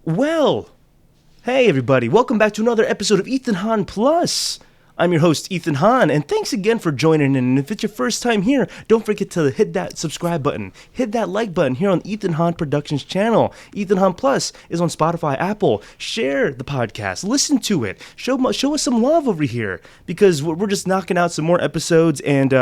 Well, hey everybody, welcome back to another episode of Ethan Hahn Plus. I'm your host, Ethan Hahn, and thanks again for joining in. And if it's your first time here, don't forget to hit that subscribe button, hit that like button here on Ethan Hahn Productions channel. Ethan Hahn Plus is on Spotify, Apple. Share the podcast, listen to it, show us some love over here, because we're just knocking out some more episodes, and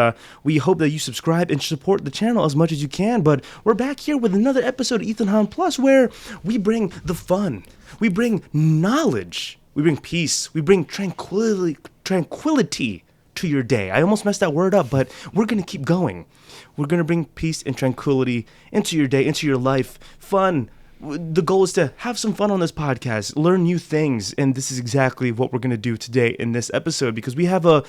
we hope that you subscribe and support the channel as much as you can. But we're back here with another episode of Ethan Hahn Plus, where we bring the fun, we bring knowledge, we bring peace, we bring tranquility to your day. I almost messed that word up, but we're going to keep going. We're going to bring peace and tranquility into your day, into your life. Fun. The goal is to have some fun on this podcast, learn new things, and this is exactly what we're going to do today in this episode, because we have a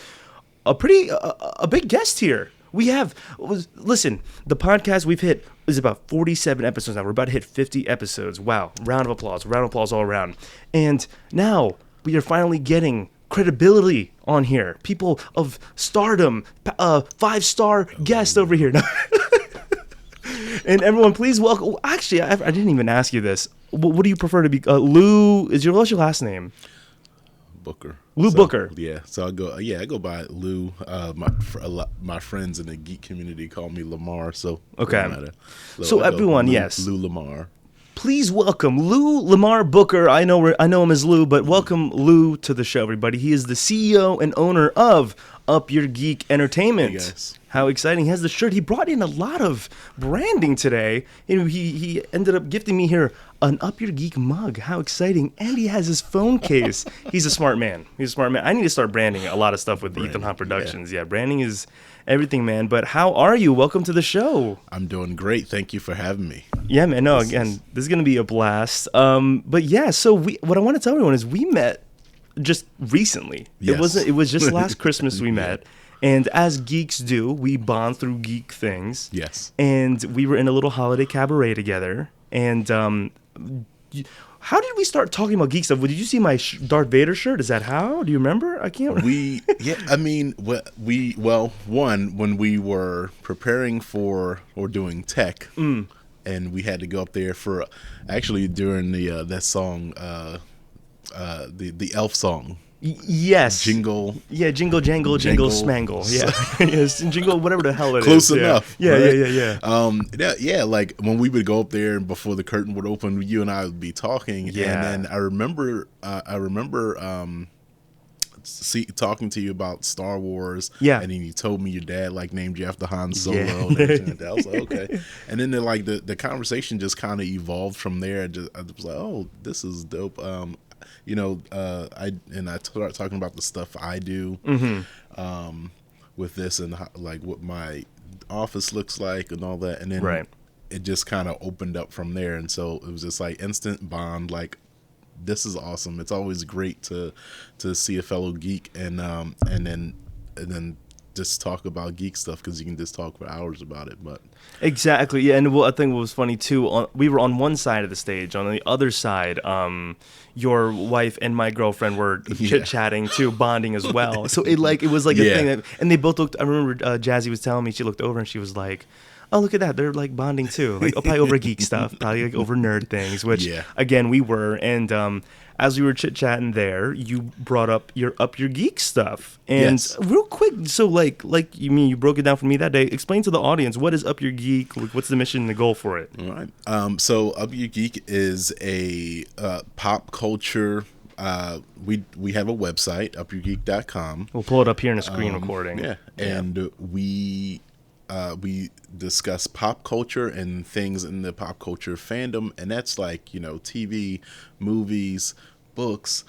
big guest here. Listen, the podcast we've hit is about 47 episodes now. We're about to hit 50 episodes. Wow. Round of applause all around. And now we are finally getting credibility on here. People of stardom, 5-star guest over here. And everyone, please welcome. Actually, I didn't even ask you this. What do you prefer to be? Lou, what's your last name? Booker. Booker. Yeah. So I go by Lou. My friends in the Geek community call me Lamar. So okay. So everyone, yes. Lou Lamar. Please welcome Lou Lamar Booker. I know him as Lou, but welcome Lou to the show, everybody. He is the CEO and owner of Up Your Geek Entertainment. Hey guys. How exciting. He has the shirt. He brought in a lot of branding today. He ended up gifting me here an Up Your Geek mug. How exciting. And he has his phone case. He's a smart man. I need to start branding a lot of stuff with Ethan Hahn Productions. Yeah, branding is everything, man. But how are you? Welcome to the show. I'm doing great. Thank you for having me. Yeah, man. No, this is going to be a blast. But yeah, so what I want to tell everyone is we met just recently. Yes. It was just last Christmas we met. And as geeks do, we bond through geek things. Yes. And we were in a little holiday cabaret together. And how did we start talking about geek stuff? Did you see my Darth Vader shirt? Is that how? Do you remember? I can't remember. When we were preparing for or doing tech, and we had to go up there for actually during that song, the Elf song. Yes. Jingle. Yeah, jingle, jangle, jingle, smangle. Yeah. Yes, jingle, whatever the hell it Close is. enough. Yeah, right? Yeah. Like when we would go up there and before the curtain would open, you and I would be talking. Yeah. And then I remember talking to you about Star Wars. Yeah. And then you told me your dad named you after Han Solo and everything like that. I was like, okay. And then the conversation just kind of evolved from there. I was like, oh, this is dope. I started talking about the stuff I do with this and like what my office looks like and all that, and then it just kind of opened up from there. And so it was just like instant bond. Like, this is awesome. It's always great to see a fellow geek and then just talk about geek stuff, because you can just talk for hours about it. But exactly, yeah. And I think what was funny too, we were on one side of the stage. On the other side, your wife and my girlfriend were chit-chatting too, bonding as well. So it was like a thing that, and they both looked. I remember Jazzy was telling me, she looked over and she was like, oh, look at that, they're like bonding too, like probably over geek stuff, probably like over nerd things, which again we were. And as we were chit-chatting there, you brought up your Geek stuff. And real quick, so like you broke it down for me that day. Explain to the audience, what is Up Your Geek? What's the mission and the goal for it? All right. So Up Your Geek is a pop culture. We have a website, upyourgeek.com. We'll pull it up here in a screen recording. Yeah. And we discuss pop culture and things in the pop culture fandom, and that's like, TV, movies, books,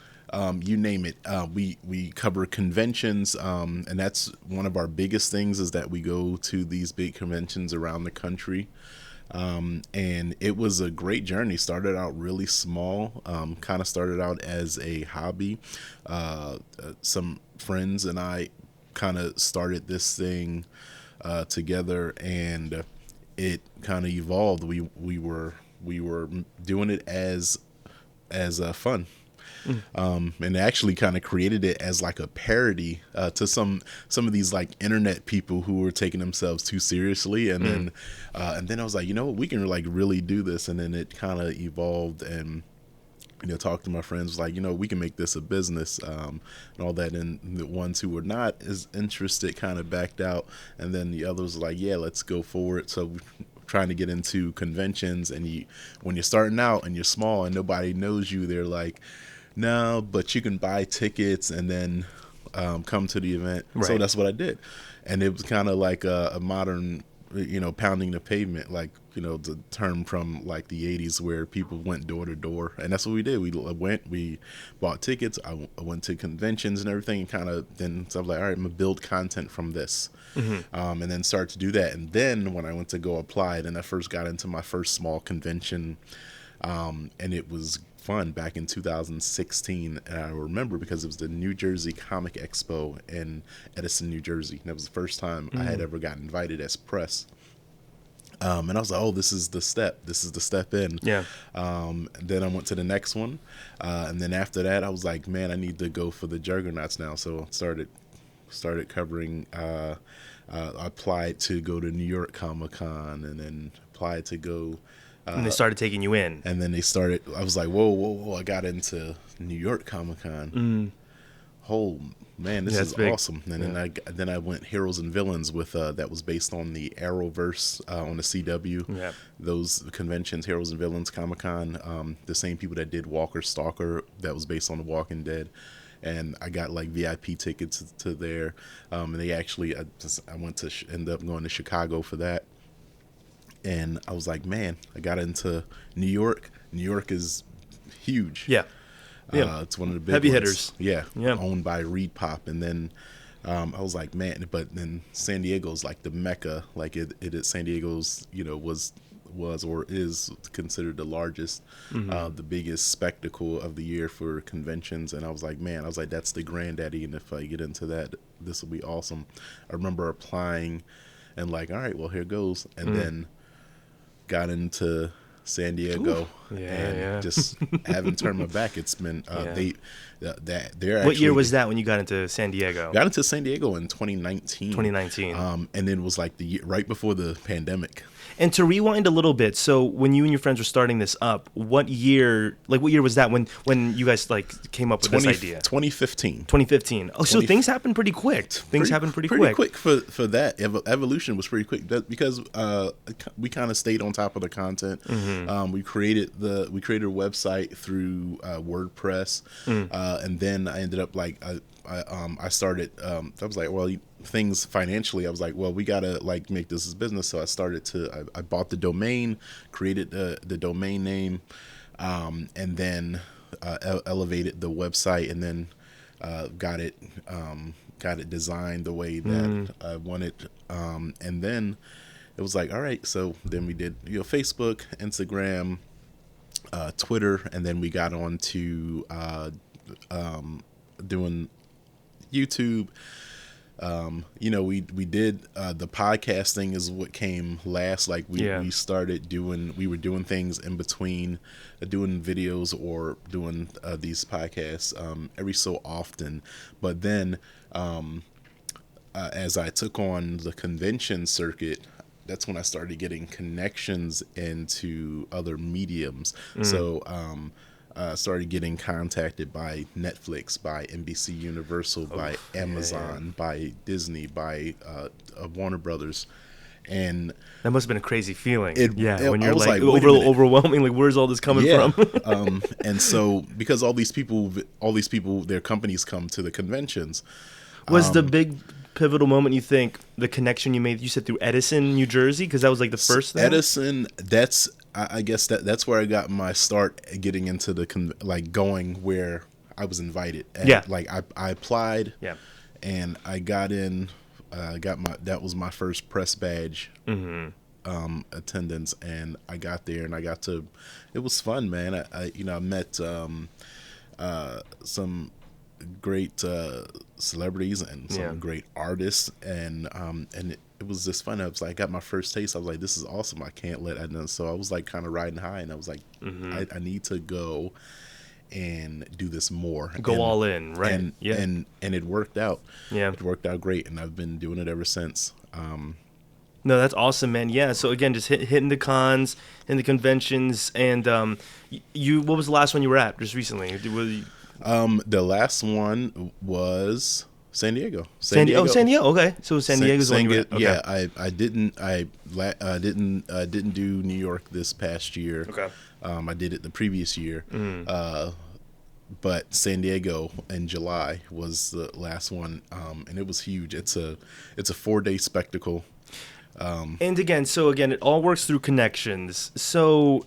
you name it. We cover conventions, and that's one of our biggest things, is that we go to these big conventions around the country. And it was a great journey. Started out really small, kind of started out as a hobby. Some friends and I kind of started this thing together, and it kind of evolved. We were doing it as fun. And actually kind of created it as like a parody to some of these like internet people who were taking themselves too seriously, and then I was like, we can like really do this, and then it kind of evolved, and talk to my friends, like, we can make this a business, and all that. And the ones who were not as interested kind of backed out. And then the others were like, yeah, let's go for it. So trying to get into conventions, and when you're starting out and you're small and nobody knows you, they're like, no, but you can buy tickets and then come to the event. Right. So that's what I did. And it was kind of like a modern, pounding the pavement, like, the term from like the 80s where people went door to door. And that's what we did. We bought tickets. I went to conventions and everything, and kind of then so I was like, all right, I'm going to build content from this. And then start to do that. And then when I went to go apply, then I first got into my first small convention. And it was fun back in 2016. And I remember because it was the New Jersey Comic Expo in Edison, New Jersey. And that was the first time I had ever gotten invited as press. And I was like, oh, this is the step in. Yeah. Then I went to the next one. And then after that, I was like, man, I need to go for the juggernauts now. So I started covering, I applied to go to New York Comic Con, and then applied to go. And they started taking you in. And then I was like, whoa, I got into New York Comic Con. Oh man, this is big. Awesome. And then I went Heroes and Villains with that was based on the Arrowverse on the CW. Yeah. Those conventions, Heroes and Villains Comic Con, the same people that did Walker Stalker, that was based on The Walking Dead. And I got like VIP tickets to there. And they actually, I went to end up going to Chicago for that. And I was like, man, I got into New York. New York is huge. Yeah. It's one of the big heavy ones. hitters. Yeah. Owned by Reed Pop. And then I was like, man, but then San Diego's like the mecca. Like San Diego's, was or is considered the largest, the biggest spectacle of the year for conventions. And I was like, that's the granddaddy. And if I get into that, this will be awesome. I remember applying and like, all right, well, here goes. And then got into San Diego just haven't turned my back. It's been they're actually, what year was that when you got into San Diego? Got into San Diego in 2019. And then it was like the year right before the pandemic. And to rewind a little bit, so when you and your friends were starting this up, what year was that when you guys like came up with this idea? 2015. 2015. Oh, so things happened pretty quick. Things happened pretty quick. Pretty quick for that. Evolution was pretty quick because we kind of stayed on top of the content. We created a website through WordPress, and then I ended up like I started. I was like, well, things financially, I was like, well, we gotta like make this as business. So I started I bought the domain, created the domain name, and then elevated the website, and then got it designed the way that I wanted, and then it was like, all right. So then we did Facebook, Instagram, Twitter, and then we got on to doing YouTube. We did the podcasting is what came last. Like we started we were doing things in between doing videos or doing these podcasts every so often. But then as I took on the convention circuit, that's when I started getting connections into other mediums. So started getting contacted by Netflix, by NBC Universal, by Amazon, by Disney, by Warner Brothers. And that must have been a crazy feeling. When you're like overwhelming, like where's all this coming from? And so because all these people, their companies come to the conventions. Was the big pivotal moment, you think, the connection you made, you said through Edison, New Jersey? Because that was like the first thing? Edison, I guess that's where I got my start getting into going where I was invited. And like I applied and I got in, that was my first press badge attendance, and I got there and it was fun, man. I met some great celebrities and some great artists, and it was just fun. I was like, I got my first taste. I was like, this is awesome. I can't let that down. So I was like kind of riding high, and I was like, I need to go and do this more. All in, right? And it worked out. Yeah, it worked out great, and I've been doing it ever since. No, that's awesome, man. Yeah. So again, just hitting the cons and the conventions, and you. What was the last one you were at just recently? The last one was San Diego. San Diego. Okay, so San Diego's the one you were at. Okay. Yeah, I didn't do New York this past year. Okay. I did it the previous year. But San Diego in July was the last one, and it was huge. It's a 4-day spectacle. And again, it all works through connections. So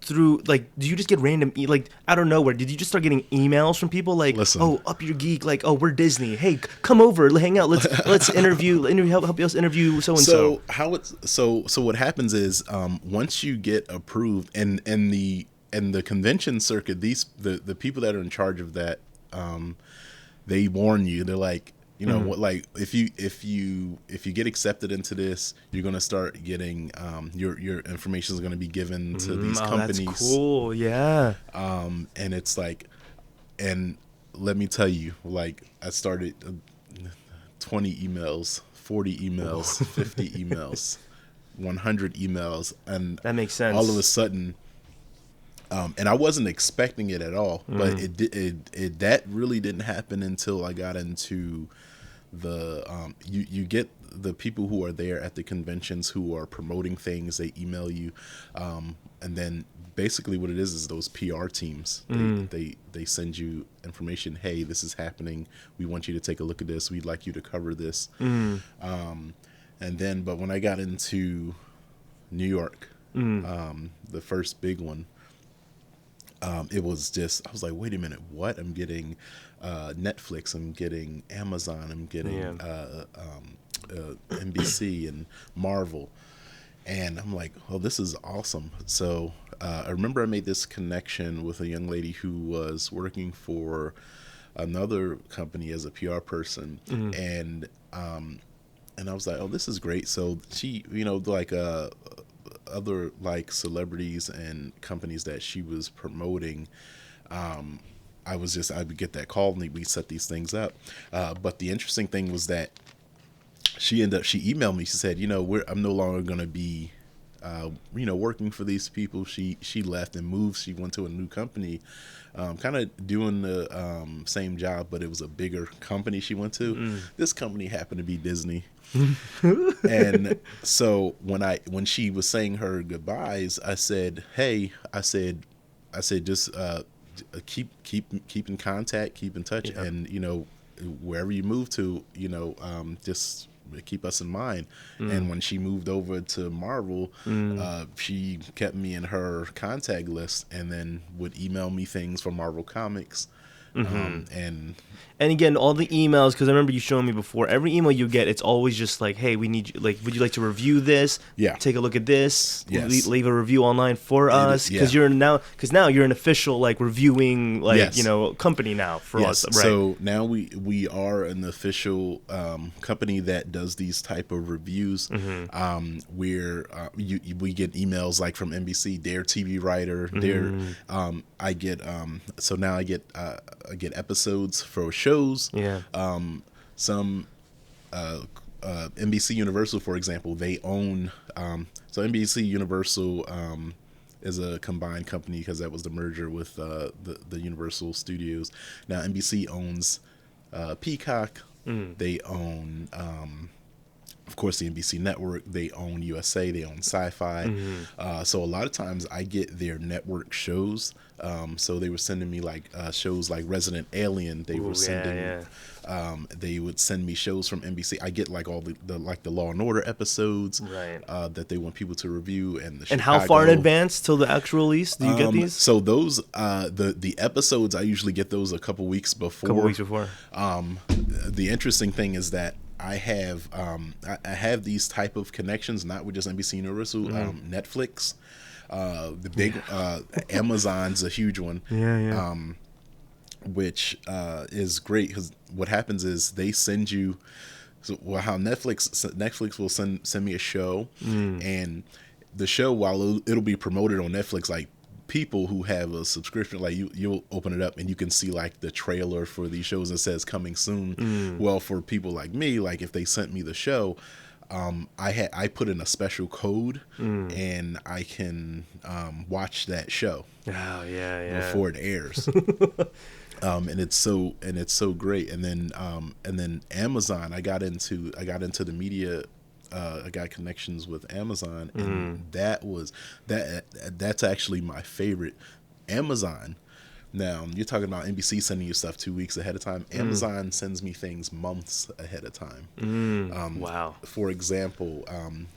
through, like, do you just get random, like, out of nowhere, did you just start getting emails from people like, Listen. oh, Up Your Geek, like, oh, we're Disney, hey, come over, hang out, let's interview, help us interview so and so. So what happens is, once you get approved, and the convention circuit, the people that are in charge of that, they warn you. They're like, you know, what, like, if you get accepted into this, you're gonna start getting your information is gonna be given to these companies. That's cool, yeah. And it's like, and let me tell you, like, I started 20 emails, 40 emails, 50 emails, 100 emails, and that makes sense. All of a sudden. And I wasn't expecting it at all, but that really didn't happen until I got into the you get the people who are there at the conventions who are promoting things. They email you, and then basically what it is those PR teams. They send you information. Hey, this is happening. We want you to take a look at this. We'd like you to cover this. And then, but when I got into New York, the first big one. It was just, I was like, wait a minute, what? I'm getting Netflix, I'm getting Amazon, I'm getting NBC and Marvel. And I'm like, oh, this is awesome. So I remember I made this connection with a young lady who was working for another company as a PR person. And I was like, oh, this is great. So she, you know, like other like celebrities and companies that she was promoting, I would get that call and we set these things up. But the interesting thing was that she emailed me. She said, you know, I'm no longer going to be, you know, working for these people. She left and moved. She went to a new company, kind of doing the same job, but it was a bigger company she went to. This company happened to be Disney. And so when she was saying her goodbyes, I said, hey, I said just keep in contact, keep in touch, and you know, wherever you move to, you know, just keep us in mind. And when she moved over to Marvel, she kept me in her contact list and then would email me things from Marvel Comics. And again, all the emails, because I remember you showing me before, every email you get, it's always just like, hey, we need you, like, would you like to review this? Yeah. Take a look at this. Yes. Leave a review online for us. Because now you're an official, like, reviewing, like, you know, company now for us. Right. So now we are an official company that does these type of reviews. Where we get emails like from NBC, their TV writer, I get episodes for shows. Some NBC Universal, for example, they own. So NBC Universal is a combined company because that was the merger with the Universal Studios. Now NBC owns Peacock. They own, of course, the NBC network. They own USA. They own Sci-Fi. So a lot of times I get their network shows. So they were sending me like shows like Resident Alien. They were sending. They would send me shows from NBC. I get like all the Law and Order episodes that they want people to review. And how far in advance till the actual release do you get these? So those the episodes, I usually get those a couple weeks before. The interesting thing is that I have these type of connections, not with just NBC Universal, Netflix, the big Amazon's a huge one. Which is great because what happens is they send you. How Netflix will send me a show, and the show, while it'll be promoted on Netflix, like people who have a subscription, like you'll open it up and you can see like the trailer for these shows that says coming soon. Well, for people like me, like if they sent me the show, I put in a special code, and I can watch that show. Oh yeah. Before it airs. And it's so great. And then Amazon, I got into the media. I got connections with Amazon, and that's actually my favorite. Amazon. Now, you're talking about NBC sending you stuff 2 weeks ahead of time. Amazon sends me things months ahead of time. Wow. For example,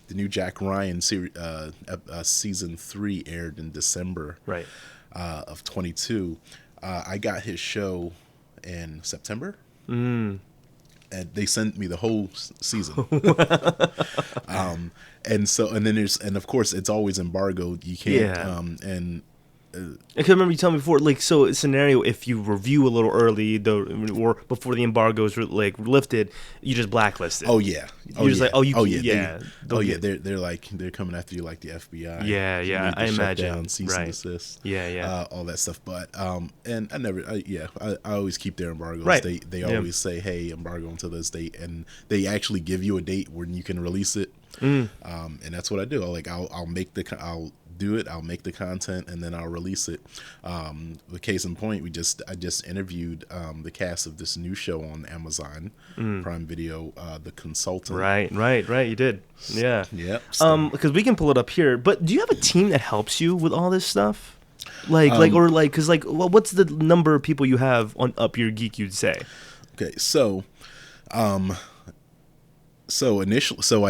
the new Jack Ryan series, season 3 aired in December of 22. I got his show in September. And they sent me the whole season. And of course it's always embargoed. You can't I can remember you telling me before, like, so a scenario, if you review a little early, or before the embargo is lifted, you just blacklist it. Oh yeah, you're just like, they're coming after you like the FBI. Yeah, I imagine. Cease and desist. All that stuff. But and I always keep their embargoes. Right. They always say, hey, embargo until this date, and they actually give you a date when you can release it. And that's what I do. I'll do it. I'll make the content, and then I'll release it. The case in point, I just interviewed the cast of this new show on Amazon Prime Video, The Consultant. Right. You did. Yeah. Yep. Because we can pull it up here. But do you have a team that helps you with all this stuff? What's the number of people you have on Up Your Geek? You'd say. Okay, so I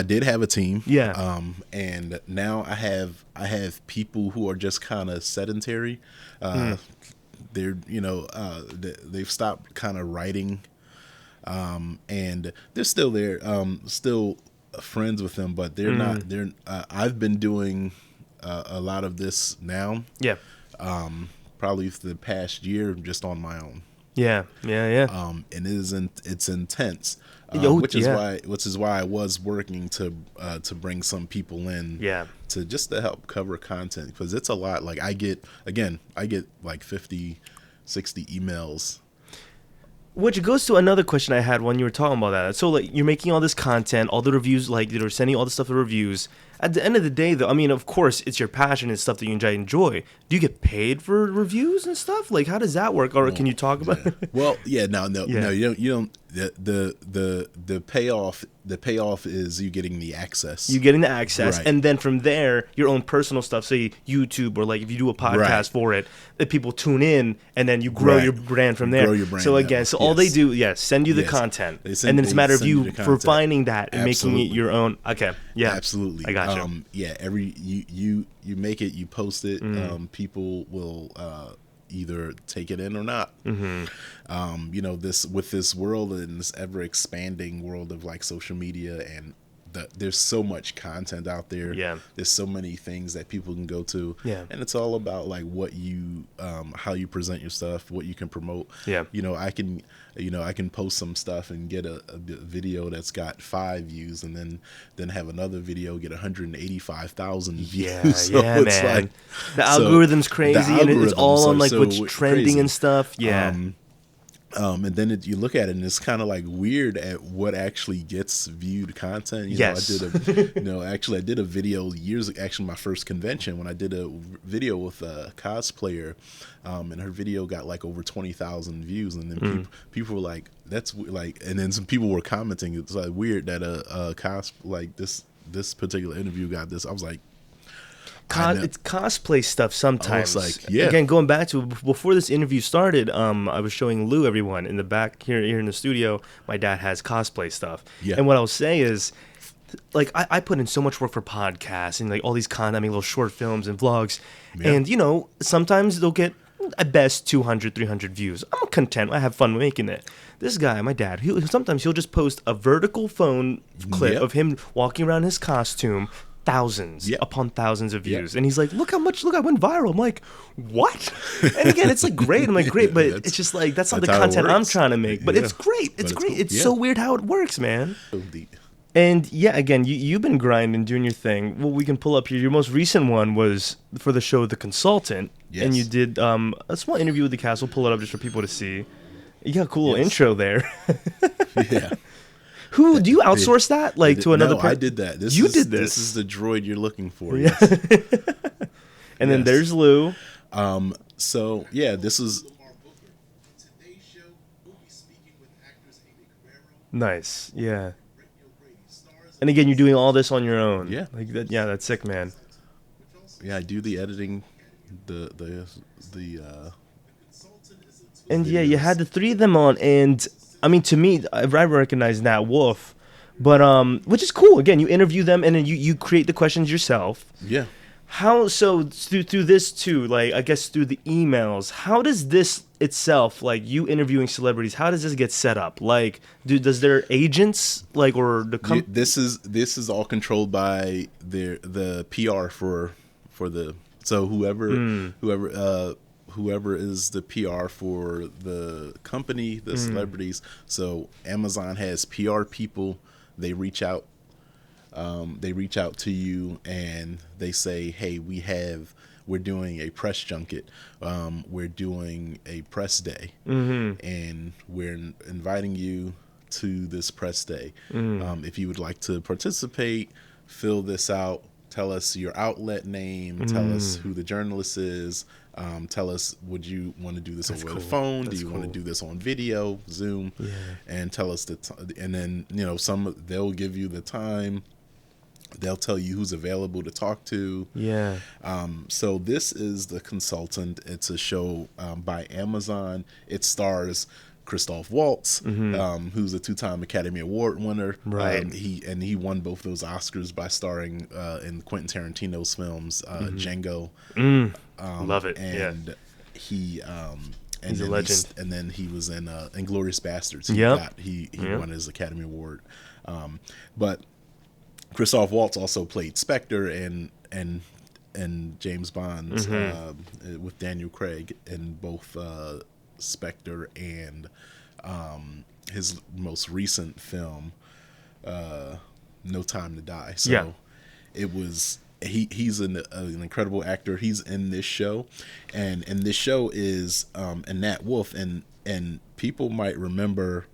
did have a team. Yeah. And now I have people who are just kind of sedentary. They're they've stopped kind of writing, and they're still there. Still friends with them, but they're not. I've been doing a lot of this now. Yeah. Probably for the past year, just on my own. Yeah. And it's intense. Which is why I was working to bring some people in, to help cover content, because it's a lot. Like I get like 50, 60 emails. Which goes to another question I had when you were talking about that. So like you're making all this content, all the reviews, like you're sending all the stuff to reviews. At the end of the day, though, I mean, of course, it's your passion and stuff that you enjoy. Do you get paid for reviews and stuff? Like, how does that work? Or can you talk about it? Well, no, you don't. The payoff is you getting the access. You getting the access, right. And then from there, your own personal stuff, say YouTube, or like if you do a podcast for it, that people tune in, and then you grow your brand from there. Grow your brand. So again, all they do, send you the content, and then it's a matter of you refining that and making it your own. Okay, yeah, absolutely. I got you. You make it, you post it. People will either take it in or not. This world and this ever expanding world of like social media, and there's so much content out there. There's so many things that people can go to. And it's all about like what you how you present your stuff, what you can promote. I can post some stuff and get a video that's got 5 views, and then have another video get 185,000 views. So it's man. Like the algorithm's crazy, and it's all on like what's trending crazy. And stuff. And then you look at it, and it's kind of like weird at what actually gets viewed content. I did a video actually my first convention, when I did a video with a cosplayer, and her video got like over 20,000 views, and then people were like, "That's like," and then some people were commenting, "It's like weird that a like this particular interview got this." I was like, it's cosplay stuff sometimes. Like, Again, going back to before this interview started, I was showing Lou everyone in the back here in the studio. My dad has cosplay stuff, and what I'll say is, like I put in so much work for podcasts and like all these content, I make little short films and vlogs, and sometimes they'll get at best 200, 300 views. I'm content. I have fun making it. This guy, my dad, sometimes he'll just post a vertical phone clip of him walking around his costume. Thousands upon thousands of views, and he's like, look, I went viral. I'm like, what? And again, it's like great. I'm like, great, but it's just like that's not the content I'm trying to make. But it's great. It's great. Cool. It's so weird how it works, man. And again, you've been grinding, doing your thing. Well, we can pull up here. Your most recent one was for the show The Consultant, and you did a small interview with the cast. We'll pull it up just for people to see. You got a cool intro there. Who do you outsource that like to another? No, I did that. You did this. This is the droid you're looking for. Yeah. Yes. And then there's Lou. So yeah, this is. Nice. Yeah. And again, you're doing all this on your own. Yeah. Like that. Yeah, that's sick, man. Yeah, I do the editing, And yeah, you had the three of them on, and I mean, to me, I recognize Nat Wolff, but which is cool. Again, you interview them, and then you create the questions yourself. Yeah. How so through this too? Like, I guess through the emails. How does this itself, like you interviewing celebrities, how does this get set up? Like, does their agents like or the this is all controlled by the PR for the whoever is the PR for the company, the celebrities. So Amazon has PR people. They reach out to you and they say, hey, we're doing a press junket. We're doing a press day, and we're inviting you to this press day. If you would like to participate, fill this out. Tell us your outlet name. Tell us who the journalist is. Tell us, would you want to do this over the phone? Do you want to do this on video, Zoom? Yeah. And tell us and then they'll give you the time. They'll tell you who's available to talk to. Yeah. So this is The Consultant. It's a show by Amazon. It stars Christoph Waltz, who's a 2-time Academy Award winner. Right. He won both those Oscars by starring in Quentin Tarantino's films, Django. Love it. And he's a legend. And then he was in Inglourious Basterds. He won his Academy Award. But Christoph Waltz also played Spectre and James Bond with Daniel Craig in both Spectre and his most recent film, No Time to Die. So it was he's an incredible actor. He's in this show, and this show is Nat Wolff, and people might remember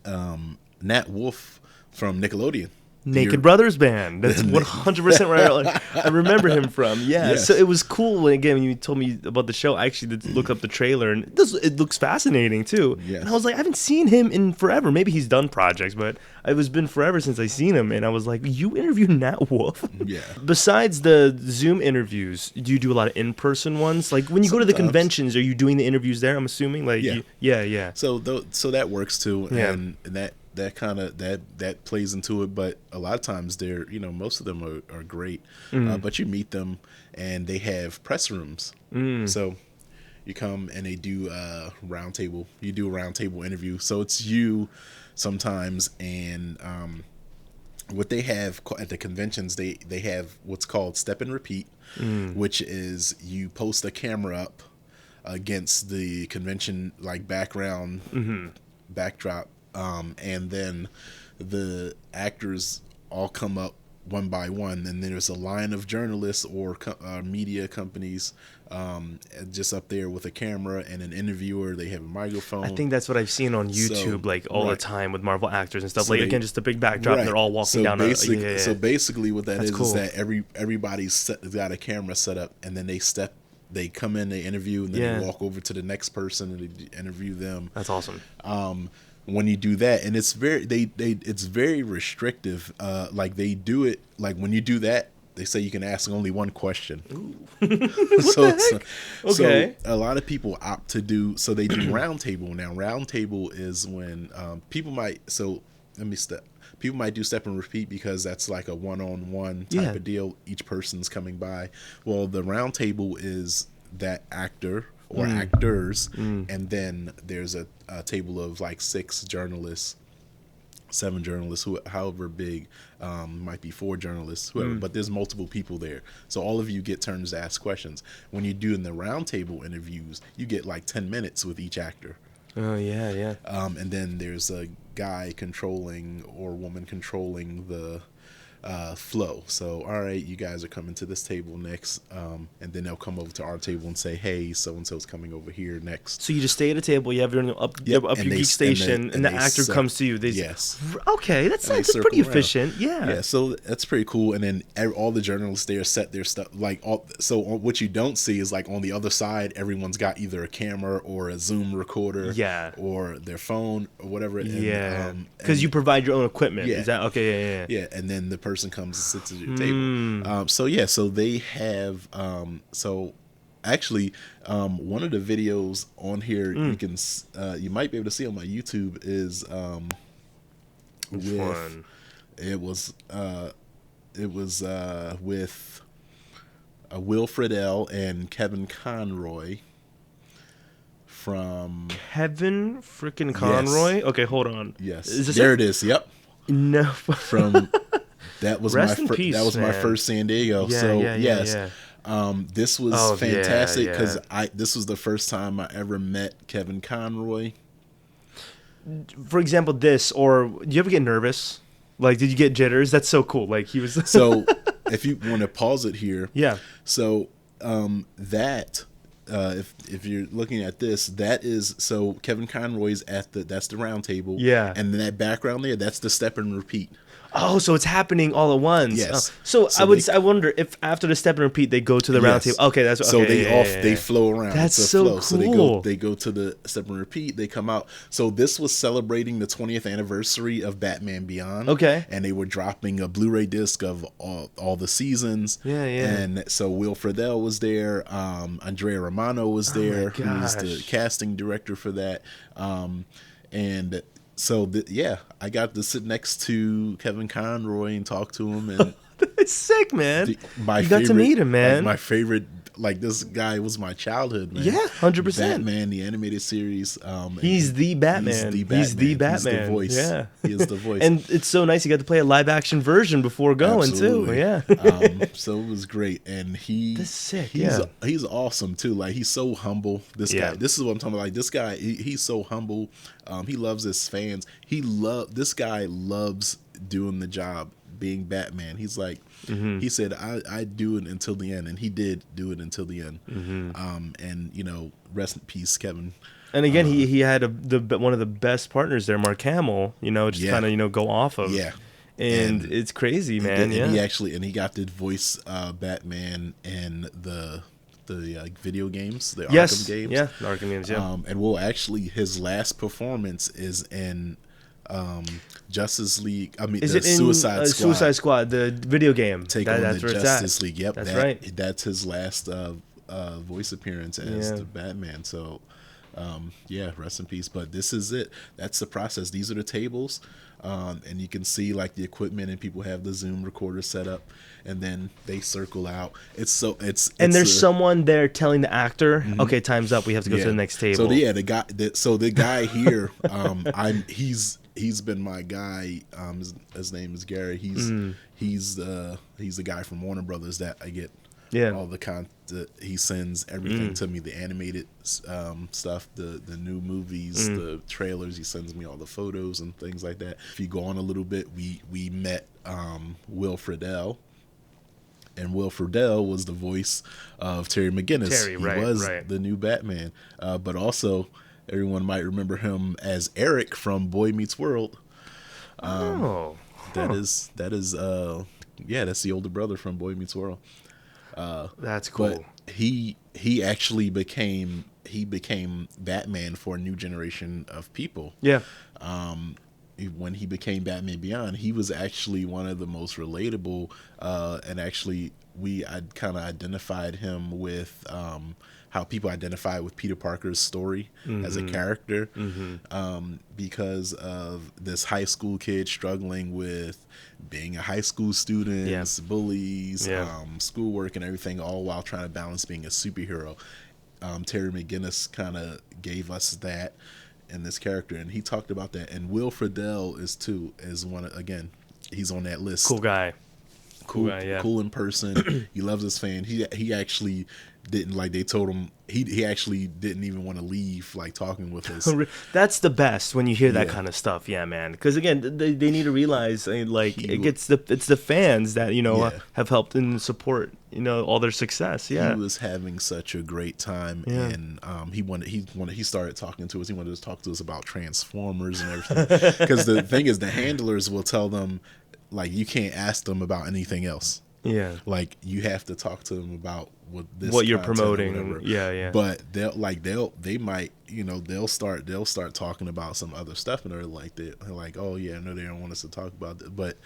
Nat Wolff from Nickelodeon. Naked Brothers Band. That's 100% right. I remember him from. Yeah. Yes. So it was cool when you told me about the show. I actually did look up the trailer, and it looks fascinating too. Yes. And I was like, I haven't seen him in forever. Maybe he's done projects, but it's been forever since I seen him. And I was like, you interviewed Nat Wolff? Yeah. Besides the Zoom interviews, do you do a lot of in-person ones? Like when you go to the conventions, are you doing the interviews there? I'm assuming. Like yeah. So that works too, and that kind of that plays into it, but a lot of times they're most of them are great, but you meet them and they have press rooms, so you come and they do a roundtable. You do a roundtable interview, so it's you sometimes, and what they have at the conventions, they have what's called step and repeat, which is you post a camera up against the convention like background backdrop. And then the actors all come up one by one, and there's a line of journalists or media companies just up there with a camera and an interviewer. They have a microphone. I think that's what I've seen on YouTube, the time with Marvel actors and stuff. So again, just a big backdrop, and they're all walking down. So basically, what that is that everybody's got a camera set up, and then they come in, they interview, and then they walk over to the next person and they interview them. That's awesome. When you do that, and it's very restrictive. Like they do it, like when you do that, they say you can ask only one question. So a lot of people opt to do, so they do roundtable. Now roundtable is when people might do step and repeat because that's like a one-on-one type of deal. Each person's coming by. Well, the roundtable is that actor or actors, and then there's a table of like 6 journalists, 7 journalists, however big, might be 4 journalists, whoever, but there's multiple people there. So all of you get turns to ask questions. When you're doing the roundtable interviews, you get like 10 minutes with each actor. Oh, yeah. And then there's a guy controlling or woman controlling the flow. So, all right, you guys are coming to this table next, and then they'll come over to our table and say, hey, so and so's coming over here next. So you just stay at a table. You have your up your Geek station, and the actor comes to you. Yes. Okay, that's pretty efficient. Yeah. Yeah. So that's pretty cool. And then all the journalists there set their stuff So what you don't see is like on the other side, everyone's got either a camera or a Zoom recorder. Yeah. Or their phone or whatever. And, because you provide your own equipment. Yeah. Is that okay? Yeah. And then the person comes and sits at your table. So they have actually, one of the videos on here you might be able to see on my YouTube is Which one? It was with Will Friedle and Kevin Conroy from Kevin freaking Conroy. Yes. Okay, hold on. Yes, Is there it is. Yep. No. From that was Peace, that was my first San Diego. Yeah. This was fantastic because yeah. this was the first time I ever met Kevin Conroy. For example, or do you ever get nervous? Like, did you get jitters? That's so cool. Like, he was. So, if you want to pause it here, yeah. So, if you're looking at this, that is so Kevin Conroy's that's the round table. Yeah. And then that background there, that's the step and repeat. Oh, so it's happening all at once. Yes. So I wonder if after the step and repeat they go to the round table. Okay, that's so okay. They flow around. That's it's a so flow. cool. So they go to the step and repeat. They come out. So this was celebrating the 20th anniversary of Batman Beyond. Okay. And they were dropping a Blu-ray disc of all the seasons. Yeah. And so Will Friedle was there. Andrea Romano was there, who's the casting director for that. And so I got to sit next to Kevin Conroy and talk to him, and it's sick, man. You got to meet him, man. My favorite, this guy was my childhood, man. Yeah, 100%. Batman, the animated series. He's the Batman. He's the Batman. He's the voice. Yeah, he is the voice. And it's so nice you got to play a live action version before going too. Yeah. So it was great, and that's sick. He's awesome too. Like, he's so humble. This guy. This is what I'm talking about. Like, this guy, he's so humble. He loves his fans. This guy loves doing the job, being Batman. He's like, he said, I do it until the end, and he did do it until the end. And rest in peace, Kevin. And again, he had one of the best partners there, Mark Hamill. Just kind of go off of. Yeah. And it's crazy, man. And he got to voice Batman in the video games, the Arkham games. Yeah, the Arkham games, yeah. And his last performance is in Justice League. Is it in Suicide Squad? Suicide Squad, the video game. Take on the Justice League. Yep, that's right. That's his last voice appearance as the Batman. So, rest in peace. But this is it. That's the process. These are the tables. And you can see like the equipment, and people have the Zoom recorder set up, and then they circle out. And there's someone there telling the actor, okay, time's up. We have to go to the next table. So the guy here, he's been my guy. His name is Gary. He's the guy from Warner Brothers that I get all the content. He sends everything to me, the animated stuff, the new movies, the trailers. He sends me all the photos and things like that. If you go on a little bit, we met Will Friedle. And Will Friedle was the voice of Terry McGinnis. He was the new Batman. But also, everyone might remember him as Eric from Boy Meets World. That's the older brother from Boy Meets World. That's cool. But he actually became Batman for a new generation of people. Yeah. When he became Batman Beyond, he was actually one of the most relatable, and actually I kind of identified him with how people identify with Peter Parker's story as a character, because of this high school kid struggling with being a high school student, bullies, schoolwork and everything, all while trying to balance being a superhero. Terry McGinnis kind of gave us that in this character, and he talked about that. And Will Friedle is one, again, he's on that list. Cool guy. Cool in person. He loves his fan. He actually didn't like. They told him he actually didn't even want to leave, like talking with us. That's the best when you hear that Yeah. kind of stuff, yeah, man. Because again, they need to realize, like, He it's the fans that Yeah. have helped and support all their success. Yeah, He was having such a great time, Yeah. and he started talking to us. He wanted to talk to us about Transformers and everything. Because the thing is, the handlers will tell them, like, you can't ask them about anything else. yeah. Like, you have to talk to them about What you're content or promoting. whatever. Yeah. But they might, they'll start talking about some other stuff, and they're like, oh yeah, no, they don't want us to talk about that. But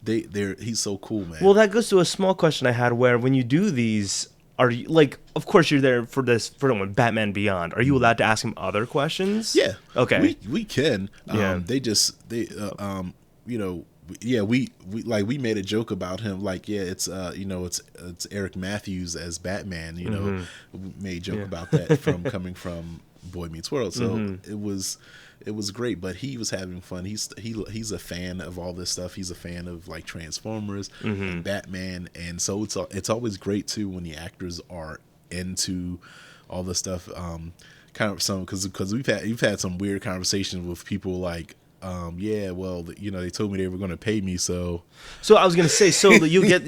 he's so cool, man. Well, that goes to a small question I had, where when you do these, are you, like, of course you're there for Batman Beyond. Are you allowed to ask him other questions? Yeah. Okay. We can. Yeah. We made a joke about him, like, yeah, it's Eric Matthews as Batman, we made a joke about that from coming from Boy Meets World. So it was great, but he was having fun. He's a fan of all this stuff. He's a fan of, like, Transformers and Batman, and so it's always great too when the actors are into all this stuff. Kind of some because we've had some weird conversations with people, like, they told me they were going to pay me, so I was gonna say, so that you'll get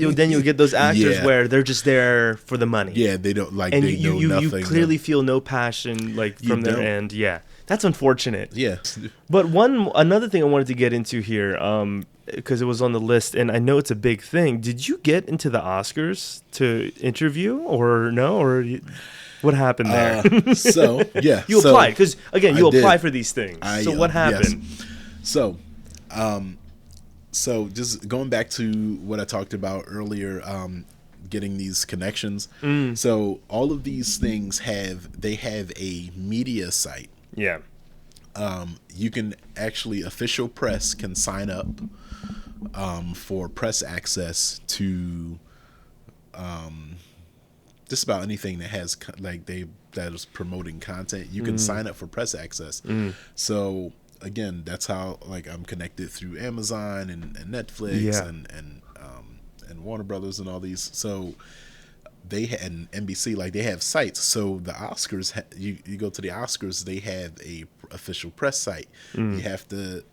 those actors Yeah. where they're just there for the money. yeah, they don't, like, And they know you nothing. clearly feel no passion, like, You from their don't. end. Yeah, that's unfortunate. Yeah. But another thing I wanted to get into here, because it was on the list, and I know it's a big thing. Did you get into the Oscars to interview, or no, what happened there? So yeah, You applied because, again, you I did. apply for these things. So what happened? Yes. So just going back to what I talked about earlier, getting these connections. So all of these things have a media site. Yeah. You can actually, official press can sign up for press access to just about anything that has that is promoting content. You can sign up for press access. So again, that's how, like, I'm connected through Amazon and Netflix Yeah. and Warner Brothers and all these. So they had an NBC, like, they have sites. So the Oscars, you go to the Oscars, they have a official press site. You have to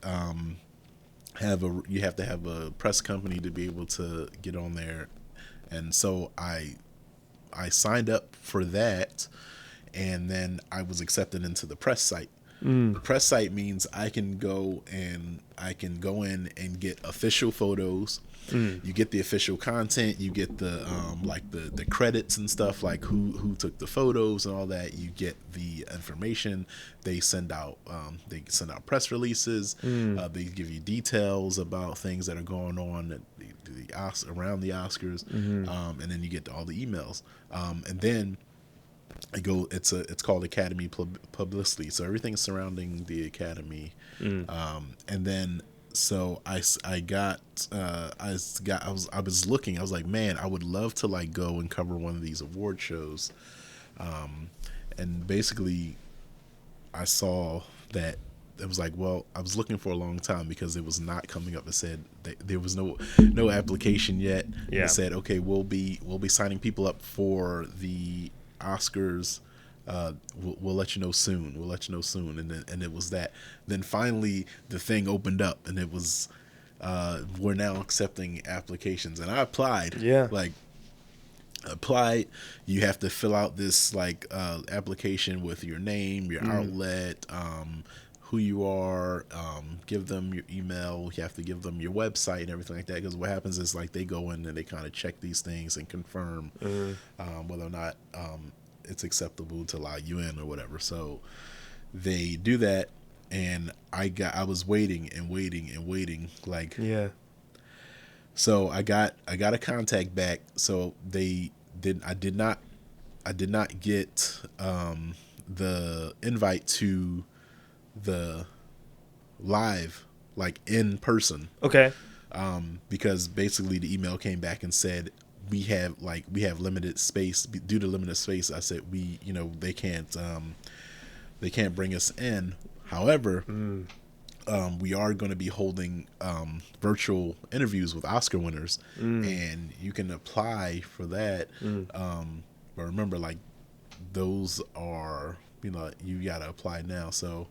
have a press company to be able to get on there. And so I signed up for that, and then I was accepted into the press site. The press site means I can go in and get official photos. You get the official content. You get the the credits and stuff, like who took the photos and all that. You get the information. They send out press releases. They give you details about things that are going on at around the Oscars, and then you get all the emails, and then it's called Academy Publicity, so everything surrounding the Academy. And then so I was looking, I was like, man, I would love to, like, go and cover one of these award shows, and basically I saw that it was like, well, I was looking for a long time because it was not coming up. It said there was no application yet. Yeah. It said, okay, we'll be signing people up for the Oscars. We'll let you know soon. And it was that. Then finally the thing opened up, and it was we're now accepting applications, and I applied. Yeah. You have to fill out this, like, application with your name, your outlet, who you are, give them your email. You have to give them your website and everything like that, because what happens is, like, they go in and they kind of check these things and confirm whether or not it's acceptable to allow you in or whatever. So they do that, and I was waiting, like, Yeah. so I got a contact back. So I did not get the invite to the live, like, in person, Okay. because basically the email came back and said we have limited space. Due to limited space, I said they can't bring us in. However, we are going to be holding virtual interviews with Oscar winners, and you can apply for that. But remember, like, those are, you know, you gotta apply now. So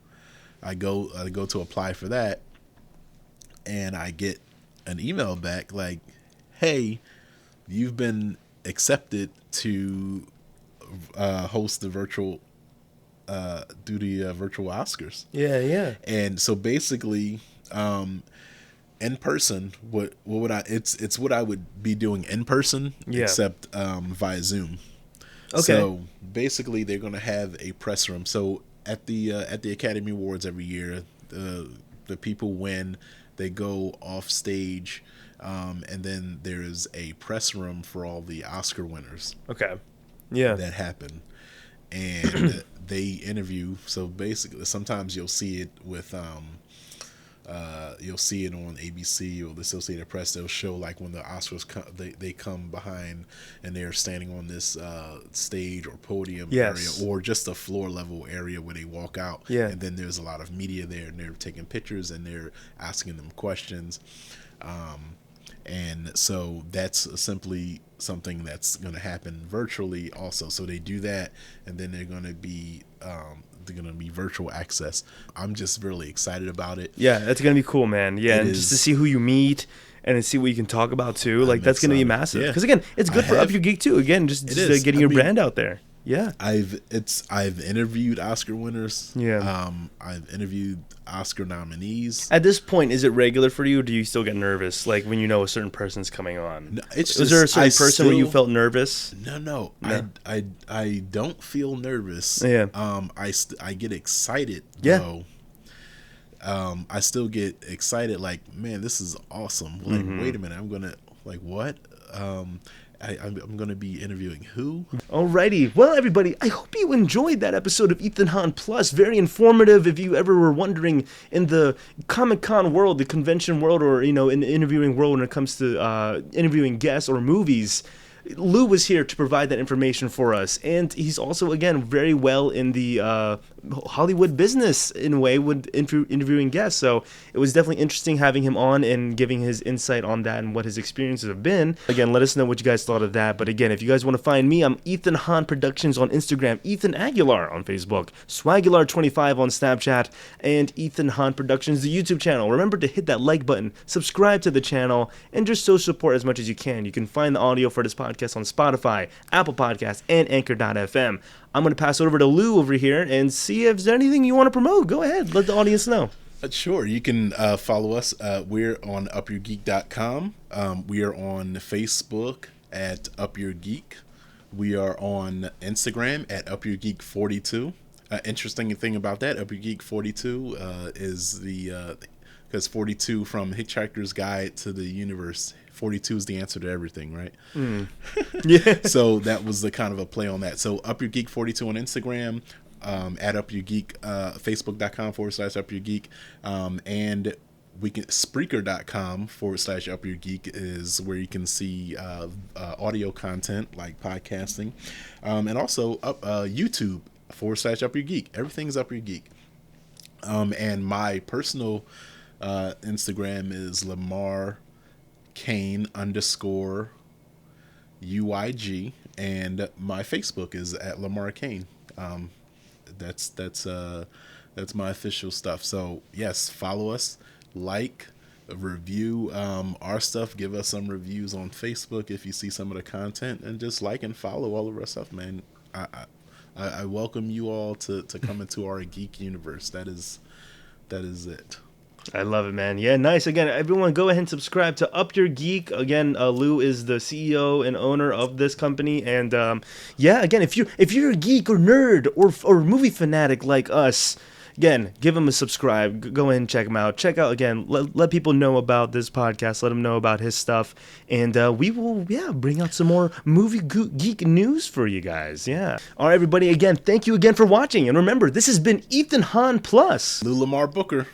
I go to apply for that, and I get an email back like, hey, you've been accepted to host the virtual virtual Oscars. Yeah. And so basically, in person, what would I? It's what I would be doing in person, except via Zoom. Okay. So basically, they're going to have a press room. So at the Academy Awards every year, the people win. They go off stage, and then there's a press room for all the Oscar winners. Okay. Yeah. That happen, and they interview. So basically, sometimes you'll see it with you'll see it on ABC or the Associated Press. They'll show like when the Oscars they come behind and they're standing on this stage or podium area, or just a floor level area where they walk out. Yeah. And then there's a lot of media there, and they're taking pictures and they're asking them questions. And so that's simply something that's going to happen virtually also. So they do that, and then they're going to be virtual access. I'm just really excited about it. Yeah, that's going to be cool, man. Yeah, and just to see who you meet and to see what you can talk about too. Like, that's going to be massive. Because again, it's good for Up Your Geek too. Again, just getting your brand out there. Yeah. I've interviewed Oscar winners. Yeah. I've interviewed Oscar nominees. At this point, is it regular for you, or do you still get nervous, like when you know a certain person's coming on? No, it's was there a certain person where you felt nervous? No. I don't feel nervous. Yeah. I get excited. Yeah. Though. I still get excited. Like, man, this is awesome. Like, wait a minute, I'm gonna what? I'm going to be interviewing who? Alrighty. Well, everybody, I hope you enjoyed that episode of Ethan Hahn Plus. Very informative. If you ever were wondering in the Comic-Con world, the convention world, or, in the interviewing world when it comes to interviewing guests or movies, Lou was here to provide that information for us. And he's also, again, very well in the Hollywood business in a way with interviewing guests. So it was definitely interesting having him on and giving his insight on that and what his experiences have been. Again, let us know what you guys thought of that. But again, if you guys want to find me, I'm Ethan Hahn Productions on Instagram, Ethan Aguilar on Facebook, Swagular25 on Snapchat, and Ethan Hahn Productions, the YouTube channel. Remember to hit that like button, subscribe to the channel, and just show support as much as you can. You can find the audio for this podcast on Spotify, Apple Podcasts, and Anchor.fm. I'm going to pass it over to Lou over here and see if there's anything you want to promote. Go ahead. Let the audience know. Sure. You can follow us. We're on upyourgeek.com. We are on Facebook at upyourgeek. We are on Instagram at upyourgeek42. Interesting thing about that, upyourgeek42 is because 42 from Hitchhiker's Guide to the Universe. 42 is the answer to everything, right? Yeah. So that was the kind of a play on that. So Up Your Geek 42 on Instagram, at Up Your Geek, Facebook.com/Up Your Geek, and we can Spreaker.com/Up Your Geek is where you can see audio content like podcasting, and also YouTube/Up Your Geek. Everything's Up Your Geek. And my personal Instagram is Lamar Kane _UIG, and my Facebook is at Lamar Kane. That's my official stuff. So yes, follow us, like, review our stuff, give us some reviews on Facebook if you see some of the content, and just like and follow all of our stuff, man. I welcome you all to come into our geek universe. That is it. I love it, man. Yeah, nice. Again, everyone go ahead and subscribe to Up Your Geek. Again, Lou is the CEO and owner of this company. And yeah, again, if you're a geek or nerd or movie fanatic like us, again, give him a subscribe. Go ahead and check him out. Check out, again, let people know about this podcast. Let them know about his stuff. And we will, bring out some more movie geek news for you guys. Yeah. All right, everybody. Again, thank you again for watching. And remember, this has been Ethan Hahn Plus. Lou Lamar Booker.